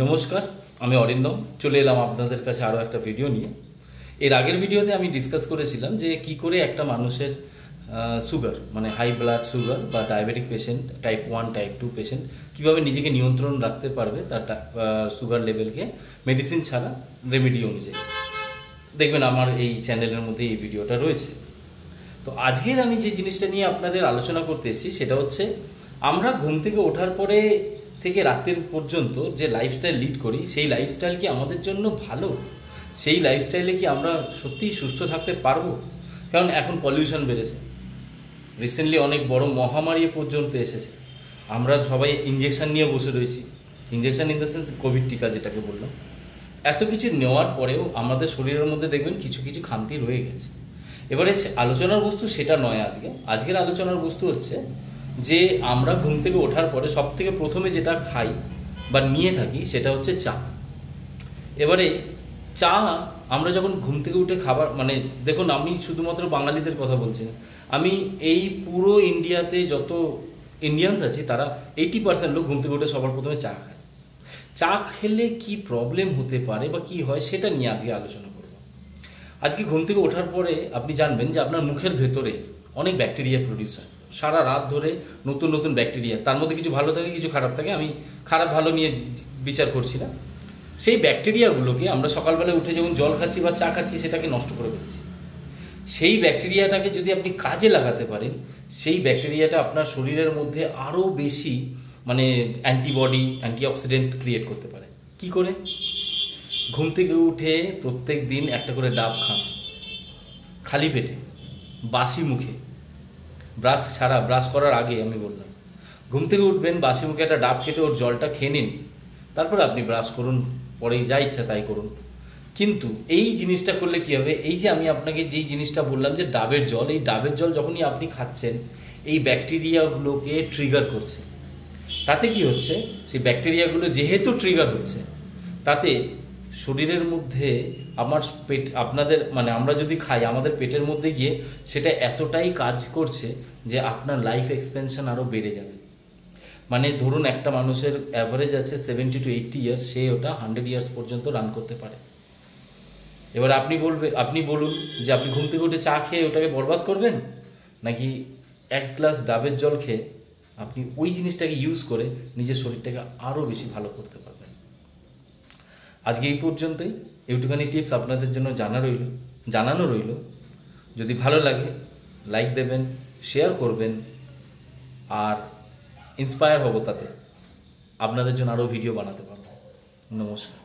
নমস্কার, আমি অরিন্দম চলে এলাম আপনাদের কাছে আরও একটা ভিডিও নিয়ে। এর আগের ভিডিওতে আমি ডিসকাস করেছিলাম যে কি করে একটা মানুষের সুগার মানে হাই ব্লাড সুগার বা diabetic patient, type 1 type 2 patient কীভাবে নিজেকে নিয়ন্ত্রণ রাখতে পারবে তার সুগার লেভেলকে মেডিসিন ছাড়া রেমেডি অনুযায়ী। দেখবেন আমার এই চ্যানেলের মধ্যে এই ভিডিওটা রয়েছে। তো আজকের আমি যে জিনিসটা নিয়ে আপনাদের আলোচনা করতে এসেছি সেটা হচ্ছে আমরা ঘুম থেকে ওঠার পরে থেকে রাতের পর্যন্ত যে লাইফস্টাইল লিড করি সেই লাইফস্টাইল কি আমাদের জন্য ভালো? সেই লাইফস্টাইলে কি আমরা সত্যিই সুস্থ থাকতে পারবো? কারণ এখন পলিউশন বেড়েছে, রিসেন্টলি অনেক বড় মহামারী পর্যন্ত এসেছে, আমরা সবাই ইঞ্জেকশন নিয়ে বসে রয়েছি। Injection in the sense Covid টিকা যেটাকে বললাম। এত কিছু নেওয়ার পরেও আমাদের শরীরের মধ্যে দেখবেন কিছু কিছু খামতি রয়ে গেছে। এবারে আলোচনার বস্তু সেটা নয়। আজকের আলোচনার বস্তু হচ্ছে যে আমরা ঘুম থেকে ওঠার পরে সব থেকে প্রথমে যেটা খাই বা নিয়ে থাকি সেটা হচ্ছে চা। এবারে চা আমরা যখন ঘুম থেকে উঠে খাবার মানে দেখুন, আমি শুধুমাত্র বাঙালিদের কথা বলছি না, আমি এই পুরো ইন্ডিয়াতে যত ইন্ডিয়ানস আছি তারা 80% লোক ঘুম থেকে উঠে সবার প্রথমে চা খায়। চা খেলে কি প্রবলেম হতে পারে বা কি হয় সেটা নিয়ে আজকে আলোচনা করব। আজকে ঘুম থেকে ওঠার পরে আপনি জানবেন যে আপনার মুখের ভেতরে অনেক ব্যাকটেরিয়া প্রডিউস হয় সারা রাত ধরে, নতুন নতুন ব্যাকটেরিয়া, তার মধ্যে কিছু ভালো থাকে কিছু খারাপ থাকে, আমি খারাপ ভালো নিয়ে বিচার করছি না। সেই ব্যাকটেরিয়াগুলোকে আমরা সকালবেলা উঠে যখন জল খাচ্ছি বা চা খাচ্ছি সেটাকে নষ্ট করে ফেলছি। সেই ব্যাকটেরিয়াটাকে যদি আপনি কাজে লাগাতে পারেন, সেই ব্যাকটেরিয়াটা আপনার শরীরের মধ্যে আরও বেশি মানে অ্যান্টিবডি, অ্যান্টিঅক্সিডেন্ট ক্রিয়েট করতে পারে। কি করে? ঘুম থেকে উঠে প্রত্যেক দিন একটা করে ডাব খান, খালি পেটে, বাসি মুখে, ব্রাশ করার আগে। আমি বললাম ঘুম থেকে উঠবেন, বাসি মুখে একটা ডাব খেটে ওর জলটা খেয়ে নিন, তারপরে আপনি ব্রাশ করুন, পরে যা ইচ্ছা তাই করুন। কিন্তু এই জিনিসটা করলে কি হবে? এই যে আমি আপনাকে যেই জিনিসটা বললাম যে ডাবের জল, এই ডাবের জল যখনই আপনি খাচ্ছেন এই ব্যাকটেরিয়াগুলোকে ট্রিগার করছে। তাতে কি হচ্ছে? সেই ব্যাকটেরিয়াগুলো যেহেতু ট্রিগার হচ্ছে, তাতে শরীরের মধ্যে আপনাদের মানে আমরা যদি খাই আমাদের পেটের মধ্যে গিয়ে সেটা এতটাই কাজ করছে যে আপনার লাইফ এক্সপেনশন আরও বেড়ে যাবে। মানে ধরুন একটা মানুষের অ্যাভারেজ আছে 70 to 80 ইয়ার্স, সে ওটা 100 ইয়ার্স পর্যন্ত রান করতে পারে। এবার আপনি বলুন যে আপনি ঘুম থেকে উঠে চা খেয়ে ওটাকে বরবাদ করবেন, নাকি এক গ্লাস ডাবের জল খেয়ে আপনি ওই জিনিসটাকে ইউজ করে নিজের শরীরটাকে আরও বেশি ভালো করতে পারবেন। আজকে এই পর্যন্তই। একটুখানি টিপস আপনাদের জন্য জানানো রইল। যদি ভালো লাগে লাইক দেবেন, শেয়ার করবেন, আর ইন্সপায়ার হব, তাতে আপনাদের জন্য আরও ভিডিও বানাতে পারবো। নমস্কার।